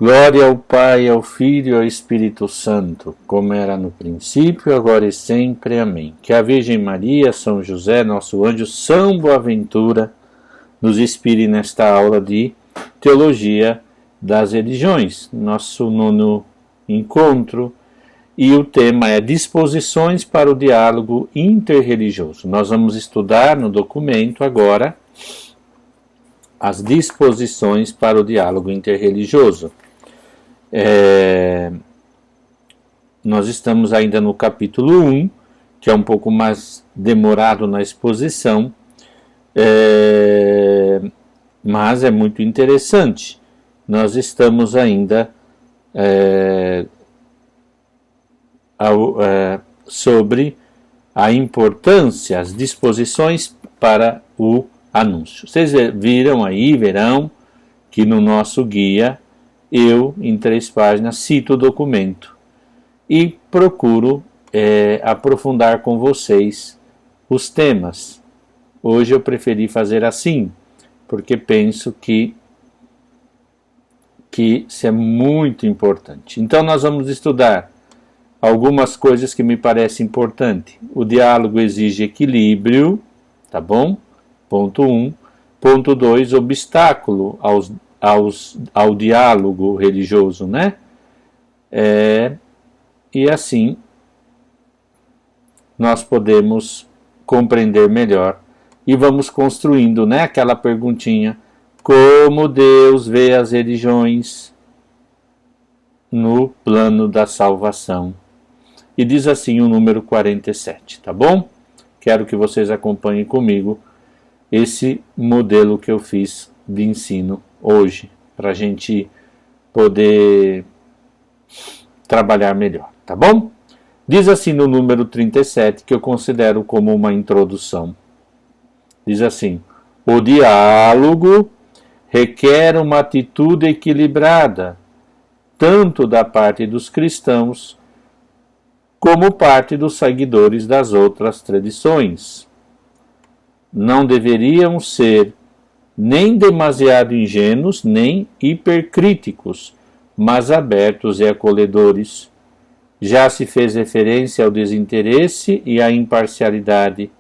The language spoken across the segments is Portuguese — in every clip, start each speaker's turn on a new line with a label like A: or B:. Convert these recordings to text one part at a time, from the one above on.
A: Glória ao Pai, ao Filho e ao Espírito Santo, como era no princípio, agora e sempre. Amém. Que a Virgem Maria, São José, nosso anjo, São Boaventura, nos inspire nesta aula de Teologia das Religiões, nosso nono encontro, e o tema é Disposições para o Diálogo Interreligioso. Nós vamos estudar no documento agora as disposições para o diálogo interreligioso. Nós estamos ainda no capítulo 1, que é um pouco mais demorado na exposição, mas é muito interessante. Nós estamos ainda sobre a importância, as disposições para o anúncio. Vocês verão que no nosso guia eu, em 3 páginas, cito o documento e procuro aprofundar com vocês os temas. Hoje eu preferi fazer assim, porque penso que isso é muito importante. Então nós vamos estudar algumas coisas que me parecem importantes. O diálogo exige equilíbrio, tá bom? Ponto 1. Ponto 2, obstáculo ao diálogo religioso, né? E assim nós podemos compreender melhor e vamos construindo, né, aquela perguntinha: como Deus vê as religiões no plano da salvação? E diz assim o número 47, tá bom? Quero que vocês acompanhem comigo esse modelo que eu fiz de ensino hoje, para a gente poder trabalhar melhor, tá bom? Diz assim no número 37, que eu considero como uma introdução. Diz assim: o diálogo requer uma atitude equilibrada, tanto da parte dos cristãos, como parte dos seguidores das outras tradições. Não deveriam ser nem demasiado ingênuos, nem hipercríticos, mas abertos e acolhedores. Já se fez referência ao desinteresse e à imparcialidade,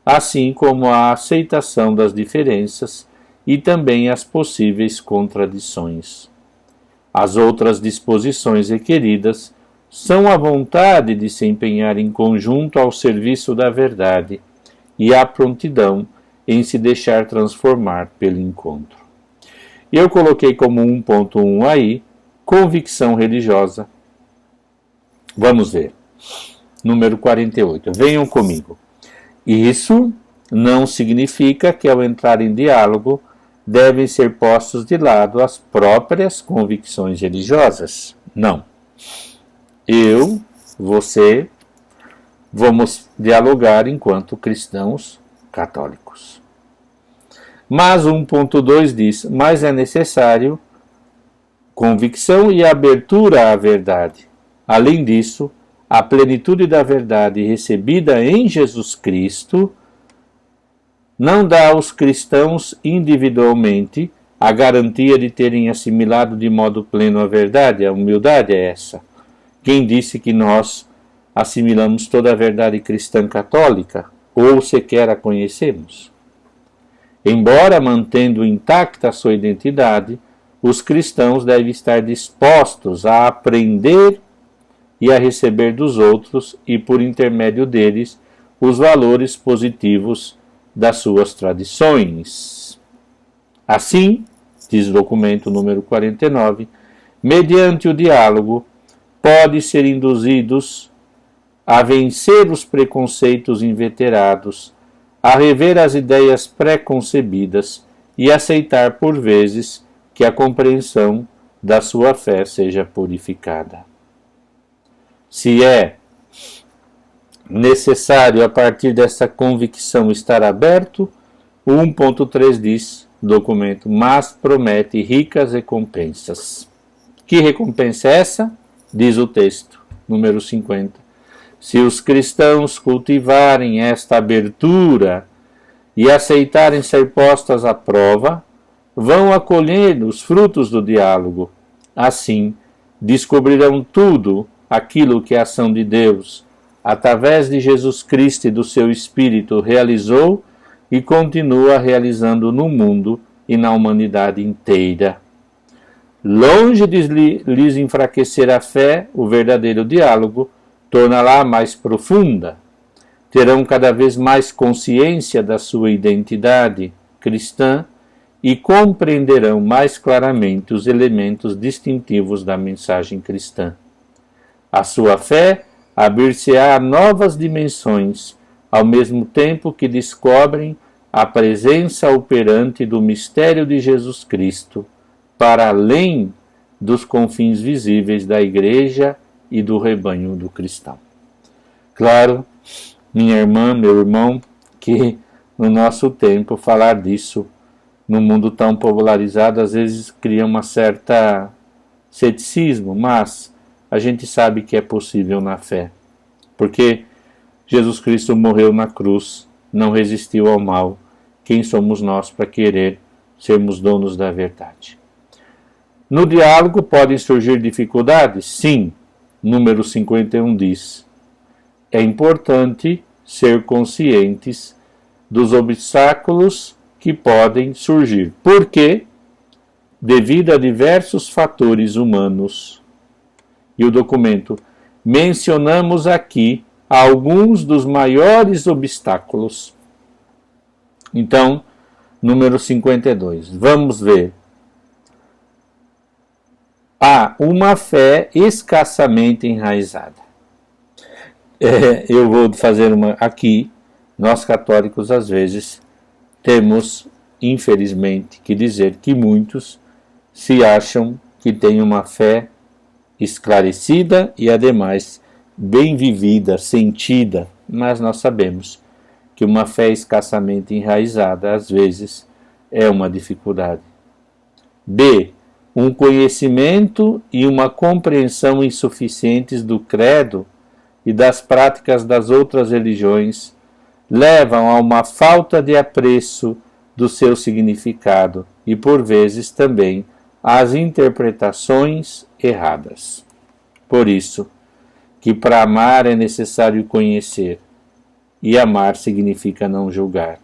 A: assim como à aceitação das diferenças e também às possíveis contradições. As outras disposições requeridas são a vontade de se empenhar em conjunto ao serviço da verdade e a prontidão em se deixar transformar pelo encontro. E eu coloquei como 1.1 aí, convicção religiosa. Vamos ver. Número 48. Venham comigo. Isso não significa que ao entrar em diálogo devem ser postos de lado as próprias convicções religiosas. Não. Eu, você, vamos dialogar enquanto cristãos católicos. Mas 1.2 diz: mas é necessário convicção e abertura à verdade. Além disso, a plenitude da verdade recebida em Jesus Cristo não dá aos cristãos individualmente a garantia de terem assimilado de modo pleno a verdade. A humildade é essa. Quem disse que nós assimilamos toda a verdade cristã católica, ou sequer a conhecemos? Embora mantendo intacta a sua identidade, os cristãos devem estar dispostos a aprender e a receber dos outros, e por intermédio deles, os valores positivos das suas tradições. Assim, diz o documento número 49, mediante o diálogo, pode ser induzidos a vencer os preconceitos inveterados, a rever as ideias pré-concebidas e aceitar por vezes que a compreensão da sua fé seja purificada. Se é necessário a partir dessa convicção estar aberto, o 1.3 diz, documento, mas promete ricas recompensas. Que recompensa é essa? Diz o texto, número 50. Se os cristãos cultivarem esta abertura e aceitarem ser postas à prova, vão acolher os frutos do diálogo, Assim, descobrirão tudo aquilo que a ação de Deus, através de Jesus Cristo e do seu Espírito, realizou e continua realizando no mundo e na humanidade inteira. Longe de lhes enfraquecer a fé, o verdadeiro diálogo torna-la mais profunda. Terão cada vez mais consciência da sua identidade cristã e compreenderão mais claramente os elementos distintivos da mensagem cristã. A sua fé abrir-se-á a novas dimensões, ao mesmo tempo que descobrem a presença operante do mistério de Jesus Cristo, para além dos confins visíveis da Igreja e do rebanho do cristão. Claro, minha irmã, meu irmão, que no nosso tempo falar disso, num mundo tão popularizado, às vezes cria uma certa ceticismo, mas a gente sabe que é possível na fé, porque Jesus Cristo morreu na cruz, não resistiu ao mal. Quem somos nós para querer sermos donos da verdade? No diálogo podem surgir dificuldades? Sim. Número 51 diz: é importante ser conscientes dos obstáculos que podem surgir, porque, devido a diversos fatores humanos, e o documento, mencionamos aqui alguns dos maiores obstáculos. Então, número 52, vamos ver. Há uma fé escassamente enraizada. Eu vou fazer uma aqui. Nós católicos, às vezes, temos, infelizmente, que dizer que muitos se acham que têm uma fé esclarecida e, ademais, bem vivida, sentida, mas nós sabemos que uma fé escassamente enraizada, às vezes, é uma dificuldade. B. Um conhecimento e uma compreensão insuficientes do credo e das práticas das outras religiões levam a uma falta de apreço do seu significado e, por vezes, também às interpretações erradas. Por isso, que para amar é necessário conhecer, e amar significa não julgar.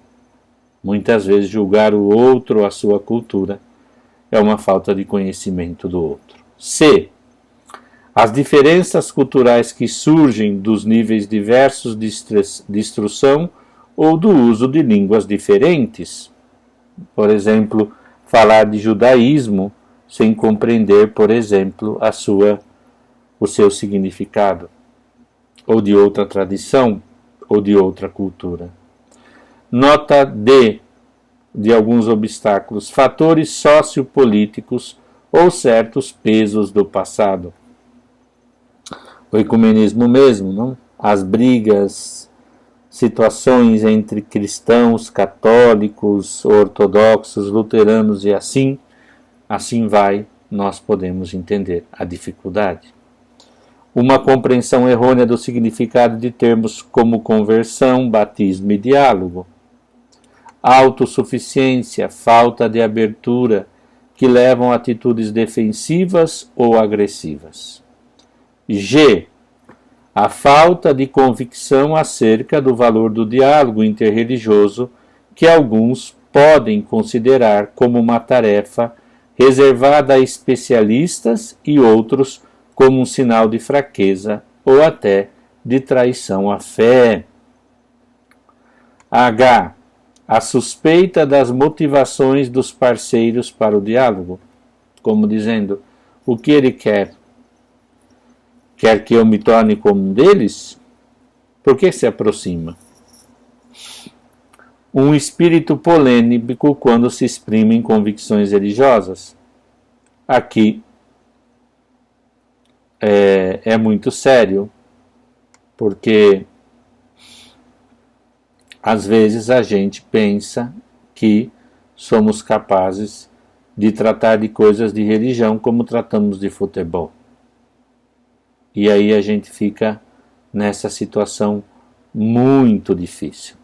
A: Muitas vezes julgar o outro ou a sua cultura é uma falta de conhecimento do outro. C. As diferenças culturais que surgem dos níveis diversos de instrução ou do uso de línguas diferentes. Por exemplo, falar de judaísmo sem compreender, por exemplo, o seu significado, ou de outra tradição, ou de outra cultura. Nota D de alguns obstáculos, fatores sociopolíticos ou certos pesos do passado. O ecumenismo mesmo, não? As brigas, situações entre cristãos, católicos, ortodoxos, luteranos e assim vai, nós podemos entender a dificuldade. Uma compreensão errônea do significado de termos como conversão, batismo e diálogo. Autossuficiência, falta de abertura, que levam a atitudes defensivas ou agressivas. G. A falta de convicção acerca do valor do diálogo interreligioso, que alguns podem considerar como uma tarefa reservada a especialistas e outros como um sinal de fraqueza ou até de traição à fé. H. A suspeita das motivações dos parceiros para o diálogo, como dizendo, o que ele quer? Quer que eu me torne como um deles? Por que se aproxima? Um espírito polêmico quando se exprimem convicções religiosas. Aqui é muito sério, porque às vezes a gente pensa que somos capazes de tratar de coisas de religião como tratamos de futebol. E aí a gente fica nessa situação muito difícil.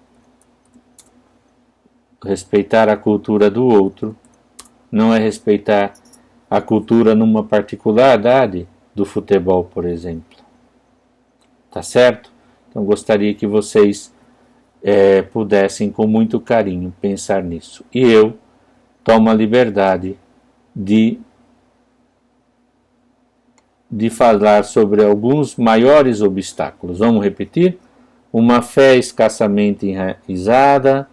A: Respeitar a cultura do outro não é respeitar a cultura numa particularidade do futebol, por exemplo. Tá certo? Então gostaria que vocês pudessem com muito carinho pensar nisso. E eu tomo a liberdade de falar sobre alguns maiores obstáculos. Vamos repetir? Uma fé escassamente enraizada,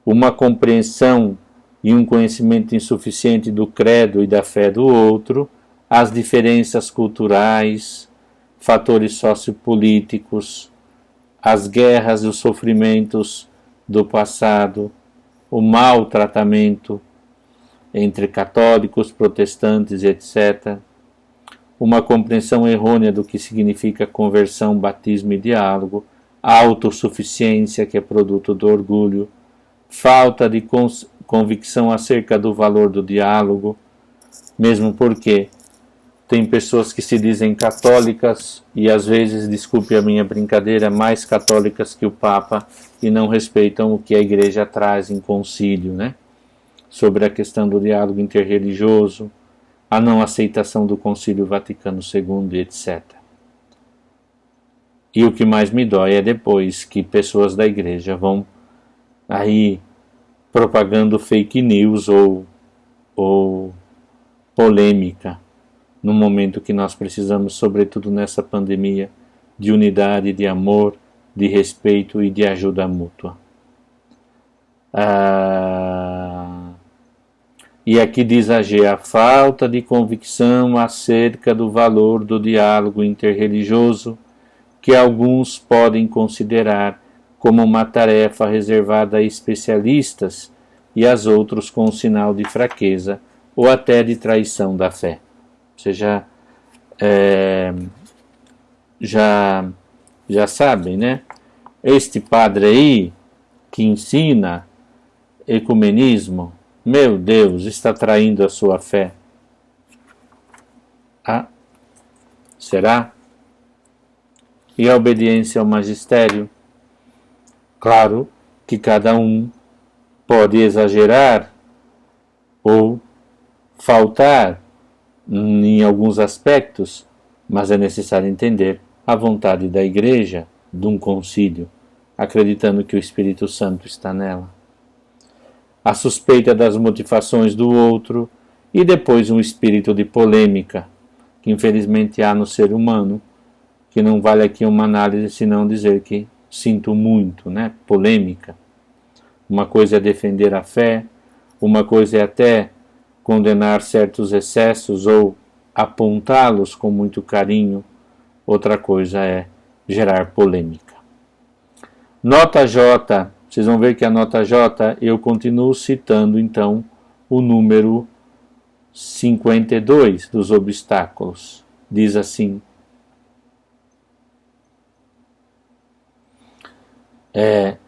A: uma compreensão e um conhecimento insuficiente do credo e da fé do outro, as diferenças culturais, fatores sociopolíticos, as guerras e os sofrimentos do passado, o mau tratamento entre católicos, protestantes, etc., uma compreensão errônea do que significa conversão, batismo e diálogo, a autossuficiência, que é produto do orgulho, falta de convicção acerca do valor do diálogo, mesmo porque tem pessoas que se dizem católicas e às vezes, desculpe a minha brincadeira, mais católicas que o Papa e não respeitam o que a Igreja traz em concílio, né? Sobre a questão do diálogo interreligioso, a não aceitação do Concílio Vaticano II, etc. E o que mais me dói é depois que pessoas da Igreja vão aí propagando fake news ou polêmica, no momento que nós precisamos, sobretudo nessa pandemia, de unidade, de amor, de respeito e de ajuda mútua. E aqui diz a G, a falta de convicção acerca do valor do diálogo interreligioso, que alguns podem considerar como uma tarefa reservada a especialistas e as outros com sinal de fraqueza ou até de traição da fé. Vocês já sabem, né? Este padre aí que ensina ecumenismo, meu Deus, está traindo a sua fé. Será? E a obediência ao magistério? Claro que cada um pode exagerar ou faltar em alguns aspectos, mas é necessário entender a vontade da Igreja de um concílio, acreditando que o Espírito Santo está nela. A suspeita das motivações do outro e depois um espírito de polêmica, que infelizmente há no ser humano, que não vale aqui uma análise senão dizer que sinto muito, né? Polêmica. Uma coisa é defender a fé, uma coisa é até condenar certos excessos ou apontá-los com muito carinho, outra coisa é gerar polêmica. Nota J, vocês vão ver que a nota J, eu continuo citando então o número 52 dos obstáculos. Diz assim: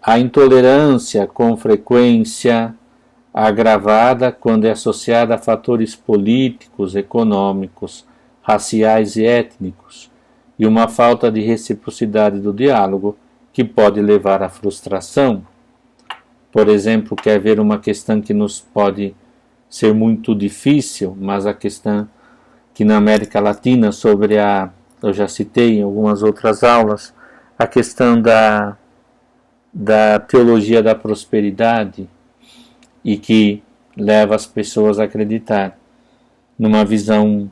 A: a intolerância com frequência agravada quando é associada a fatores políticos, econômicos, raciais e étnicos, e uma falta de reciprocidade do diálogo que pode levar à frustração. Por exemplo, quer ver uma questão que nos pode ser muito difícil, mas a questão que na América Latina sobre eu já citei em algumas outras aulas, a questão da teologia da prosperidade, e que leva as pessoas a acreditar numa visão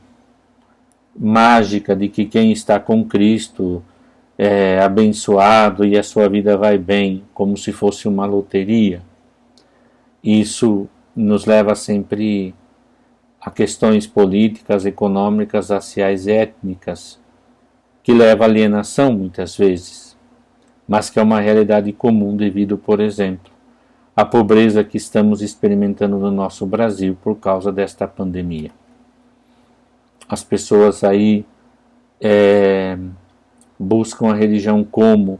A: mágica de que quem está com Cristo é abençoado e a sua vida vai bem, como se fosse uma loteria. Isso nos leva sempre a questões políticas, econômicas, raciais e étnicas, que leva à alienação muitas vezes, mas que é uma realidade comum devido, por exemplo, a pobreza que estamos experimentando no nosso Brasil por causa desta pandemia. As pessoas aí buscam a religião como,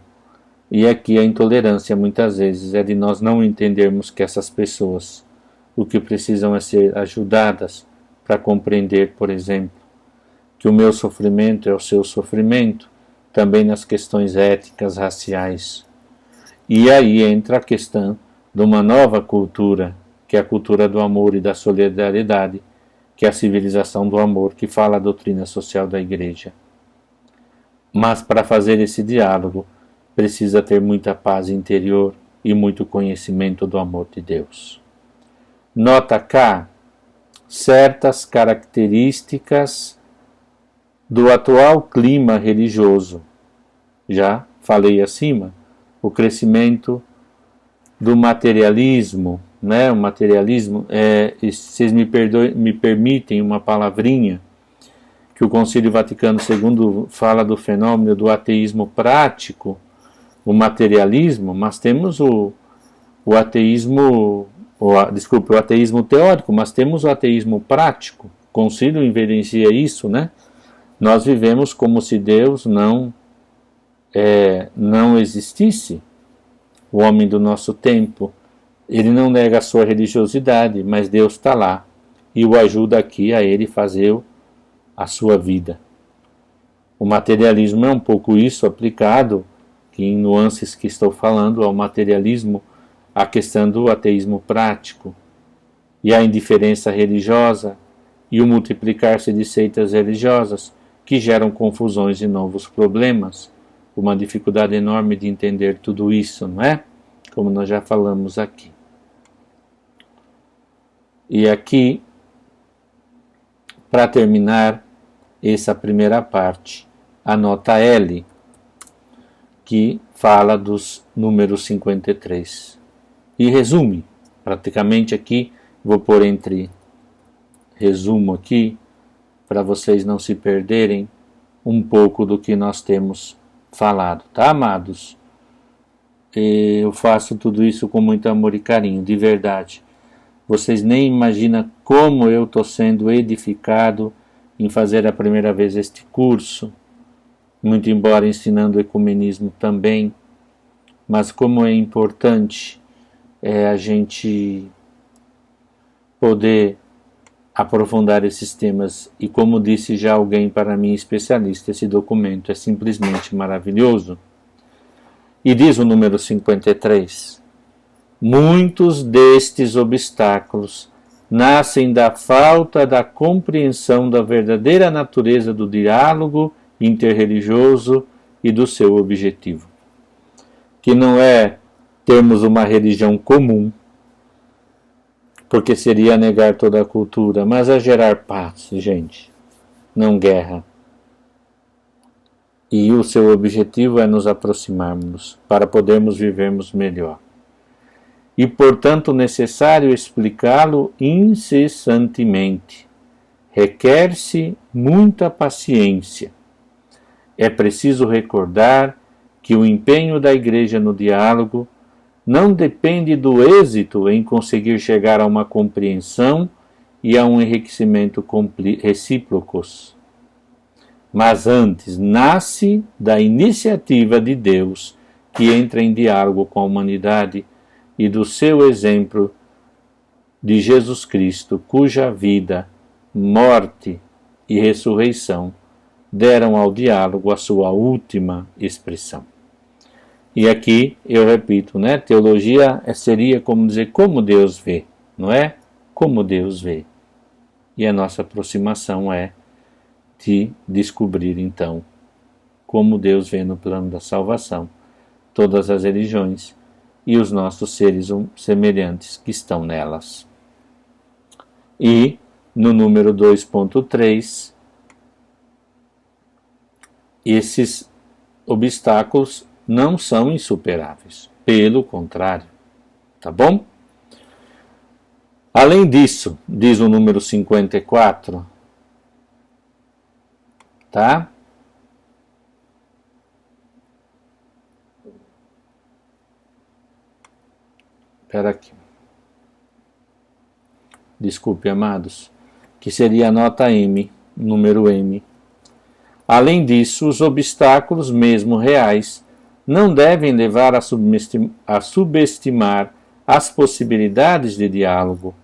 A: e aqui a intolerância muitas vezes é de nós não entendermos que essas pessoas, o que precisam é ser ajudadas para compreender, por exemplo, que o meu sofrimento é o seu sofrimento, também nas questões éticas, raciais. E aí entra a questão de uma nova cultura, que é a cultura do amor e da solidariedade, que é a civilização do amor, que fala a doutrina social da Igreja. Mas para fazer esse diálogo, precisa ter muita paz interior e muito conhecimento do amor de Deus. Nota cá certas características do atual clima religioso. Já falei acima, o crescimento do materialismo, né? O materialismo, vocês me permitem uma palavrinha, que o Concílio Vaticano II fala do fenômeno do ateísmo prático, o materialismo, mas temos o ateísmo, o ateísmo teórico, mas temos o ateísmo prático. O Concílio evidencia isso, né? Nós vivemos como se Deus não existisse. O homem do nosso tempo, ele não nega a sua religiosidade, mas Deus está lá e o ajuda aqui a ele fazer a sua vida. O materialismo é um pouco isso aplicado, que em nuances que estou falando, ao materialismo, a questão do ateísmo prático, e a indiferença religiosa, e o multiplicar-se de seitas religiosas, que geram confusões e novos problemas. Uma dificuldade enorme de entender tudo isso, não é? Como nós já falamos aqui. E aqui, para terminar essa primeira parte, a nota L, que fala dos números 53. E resume, praticamente aqui, vou pôr entre resumo aqui, para vocês não se perderem um pouco do que nós temos falado, tá, amados? Eu faço tudo isso com muito amor e carinho, de verdade. Vocês nem imaginam como eu estou sendo edificado em fazer a primeira vez este curso, muito embora ensinando o ecumenismo também, mas como é importante a gente poder aprofundar esses temas, e como disse já alguém para mim especialista, esse documento é simplesmente maravilhoso. E diz o número 53, muitos destes obstáculos nascem da falta da compreensão da verdadeira natureza do diálogo interreligioso e do seu objetivo, que não é termos uma religião comum, porque seria negar toda a cultura, mas é gerar paz, gente, não guerra. E o seu objetivo é nos aproximarmos para podermos vivermos melhor. E, portanto, necessário explicá-lo incessantemente. Requer-se muita paciência. É preciso recordar que o empenho da Igreja no diálogo não depende do êxito em conseguir chegar a uma compreensão e a um enriquecimento recíprocos, mas antes nasce da iniciativa de Deus que entra em diálogo com a humanidade e do seu exemplo de Jesus Cristo, cuja vida, morte e ressurreição deram ao diálogo a sua última expressão. E aqui eu repito, né? Teologia seria como dizer como Deus vê, não é? Como Deus vê. E a nossa aproximação é de descobrir então como Deus vê no plano da salvação todas as religiões e os nossos seres semelhantes que estão nelas. E no número 2.3, esses obstáculos não são insuperáveis, pelo contrário, tá bom? Além disso, diz o número 54, tá? Espera aqui. Desculpe, amados, que seria a nota M, número M. Além disso, os obstáculos, mesmo reais, não devem levar a subestimar as possibilidades de diálogo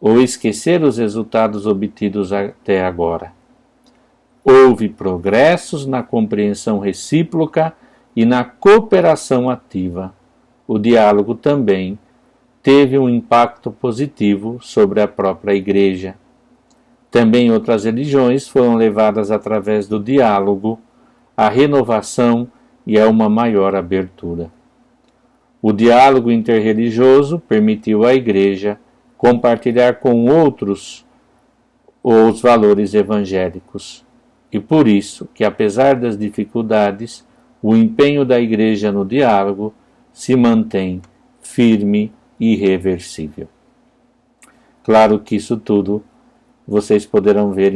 A: ou esquecer os resultados obtidos até agora. Houve progressos na compreensão recíproca e na cooperação ativa. O diálogo também teve um impacto positivo sobre a própria Igreja. Também outras religiões foram levadas através do diálogo à renovação e a uma maior abertura. O diálogo interreligioso permitiu à Igreja compartilhar com outros os valores evangélicos. E por isso que, apesar das dificuldades, o empenho da Igreja no diálogo se mantém firme e irreversível. Claro que isso tudo vocês poderão ver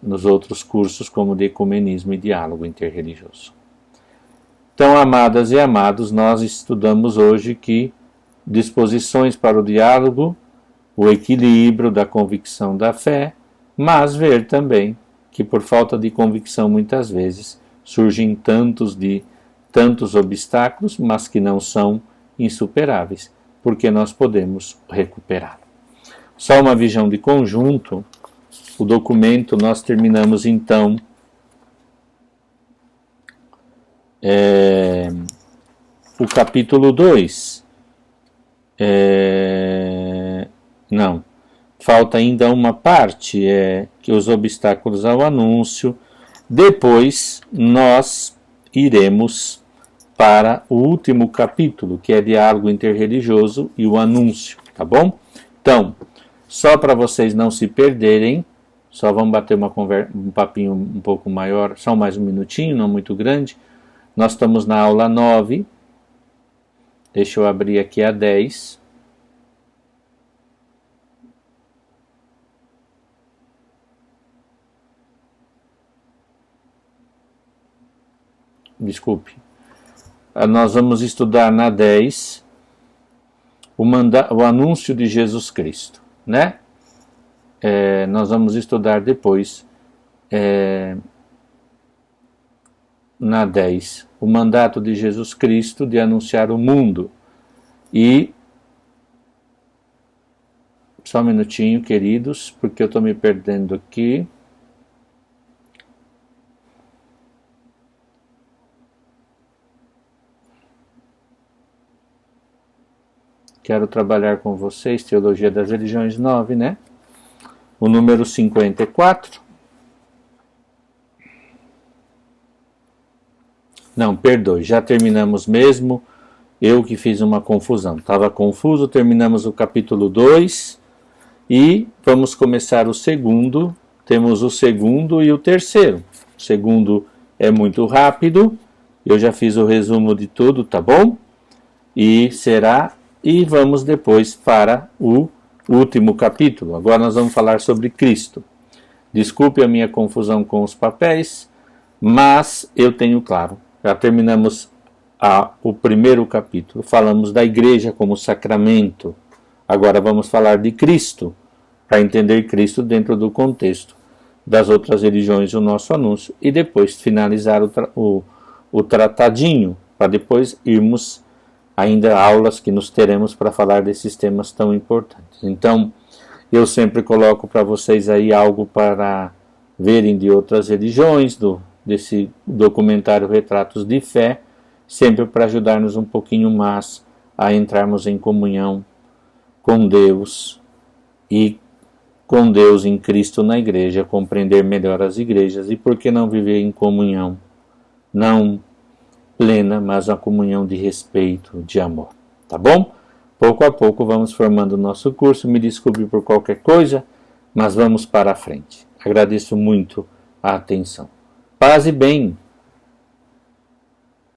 A: nos outros cursos, como de ecumenismo e diálogo interreligioso. Então, amadas e amados, nós estudamos hoje que disposições para o diálogo, o equilíbrio da convicção da fé, mas ver também que por falta de convicção muitas vezes surgem tantos obstáculos, mas que não são insuperáveis, porque nós podemos recuperar. Só uma visão de conjunto, o documento nós terminamos então o capítulo 2. Não, falta ainda uma parte, que os obstáculos ao anúncio. Depois nós iremos para o último capítulo, que é diálogo interreligioso e o anúncio, tá bom? Então, só para vocês não se perderem, só vamos bater um papinho um pouco maior, só mais um minutinho, não muito grande. Nós estamos na aula 9, deixa eu abrir aqui a 10. Desculpe. Nós vamos estudar na 10 o anúncio de Jesus Cristo, né? Nós vamos estudar depois na 10 o mandato de Jesus Cristo de anunciar o mundo. E só um minutinho, queridos, porque eu estou me perdendo aqui. Quero trabalhar com vocês, Teologia das Religiões 9, né? O número 54. Não, perdoe, já terminamos mesmo. Eu que fiz uma confusão. Estava confuso, terminamos o capítulo 2 e vamos começar o segundo. Temos o segundo e o terceiro. O segundo é muito rápido. Eu já fiz o resumo de tudo, tá bom? E vamos depois para o último capítulo. Agora nós vamos falar sobre Cristo. Desculpe a minha confusão com os papéis, mas eu tenho claro. Já terminamos o primeiro capítulo. Falamos da igreja como sacramento. Agora vamos falar de Cristo, para entender Cristo dentro do contexto das outras religiões, o nosso anúncio, e depois finalizar o tratadinho, para depois irmos ainda aulas que nos teremos para falar desses temas tão importantes. Então, eu sempre coloco para vocês aí algo para verem de outras religiões, desse documentário Retratos de Fé, sempre para ajudar-nos um pouquinho mais a entrarmos em comunhão com Deus e com Deus em Cristo na igreja, compreender melhor as igrejas e por que não viver em comunhão, não plena, mas uma comunhão de respeito, de amor, tá bom? Pouco a pouco vamos formando o nosso curso, me desculpe por qualquer coisa, mas vamos para a frente. Agradeço muito a atenção. Paz e bem!